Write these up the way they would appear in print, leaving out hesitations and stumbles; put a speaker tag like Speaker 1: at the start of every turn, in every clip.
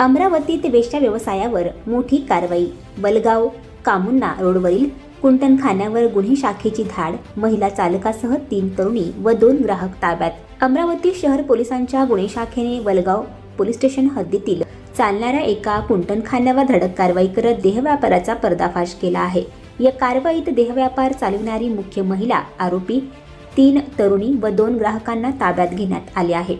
Speaker 1: अमरावतीत वेश्या व्यवसायावर मोठी कारवाई। बलगाव कामुन्ना रोडवरील कुंटणखान्यावर गुन्हे शाखेची धाड। महिला चालकासह 3 तरुणी व 2 ग्राहक ताब्यात। अमरावती शहर पोलिसांच्या गुन्हे शाखेने बलगाव पोलीस स्टेशन हद्दीतील चालणाऱ्या एका कुंटणखान्यावर धडक कारवाई करत देहव्यापाराचा पर्दाफाश केला आहे। या कारवाईत देहव्यापार चालविणारी मुख्य महिला आरोपी, 3 तरुणी व 2 ग्राहकांना ताब्यात घेण्यात आले आहे।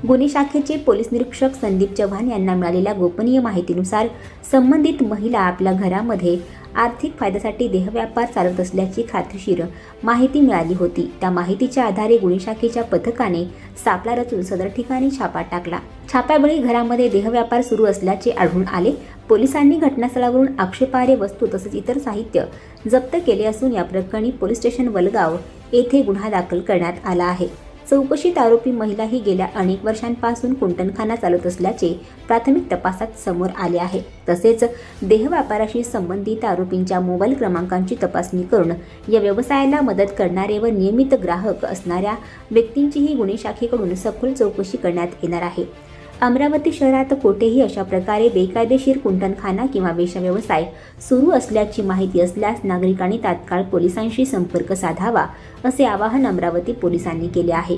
Speaker 1: गुन्हे शाखेचे पोलीस निरीक्षक संदीप चव्हाण यांना मिळालेल्या गोपनीय माहितीनुसार संबंधित महिला आपल्या घरामध्ये आर्थिक फायद्यासाठी देहव्यापार चालवत असल्याची खात्रीशीर माहिती मिळाली होती। त्या माहितीच्या आधारे गुन्हे शाखेच्या पथकाने सापळा रचून सदर ठिकाणी छापा टाकला। छाप्यावेळी घरामध्ये देहव्यापार सुरू असल्याचे आढळून आले। पोलिसांनी घटनास्थळावरून आक्षेपार्ह वस्तू तसेच इतर साहित्य जप्त केले असून या प्रकरणी पोलीस स्टेशन वलगाव येथे गुन्हा दाखल करण्यात आला आहे। चौकशीत आरोपी महिला ही गेल्या अनेक वर्षांपासून कुंटणखाना चालवत असल्याचे प्राथमिक तपासात समोर आले आहे। तसेच देहव्यापाराशी संबंधित आरोपींच्या मोबाईल क्रमांकांची तपासणी करून या व्यवसायाला मदत करणारे व नियमित ग्राहक असणाऱ्या व्यक्तींचीही गुन्हे शाखेकडून सखोल चौकशी करण्यात येणार आहे। अमरावती शहरात कोठेही अशा प्रकारे बेकायदेशीर कुंटणखाना किंवा वेश्या व्यवसाय सुरू असल्याची माहिती असल्यास नागरिकांनी तात्काळ पोलिसांशी संपर्क साधावा असे आवाहन अमरावती पोलिसांनी केले आहे।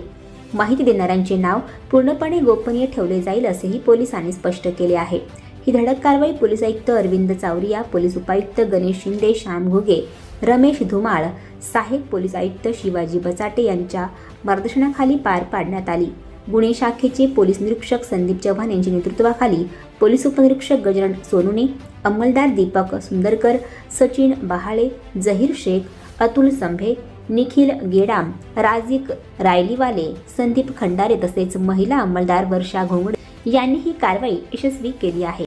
Speaker 1: माहिती देणाऱ्यांचे नाव पूर्णपणे गोपनीय ठेवले जाईल असेही पोलिसांनी स्पष्ट केले आहे। ही धडक कारवाई पोलीस आयुक्त अरविंद चावरिया, पोलीस उपायुक्त गणेश शिंदे, श्याम घुगे, रमेश धुमाळ, सहाय्यक पोलीस आयुक्त शिवाजी बचाटे यांच्या मार्गदर्शनाखाली पार पाडण्यात आली। गुन्हे शाखेचे पोलीस निरीक्षक संदीप चव्हाण यांच्या नेतृत्वाखाली पोलीस उपनिरीक्षक गजानन सोनुने, अंमलदार दीपक सुंदरकर, सचिन बहाळे, जहीर शेख, अतुल संभे, निखिल गेडाम, राजिक रायलीवाले, संदीप खंडारे तसेच महिला अंमलदार वर्षा घोंगडे यांनी ही कारवाई यशस्वी केली आहे।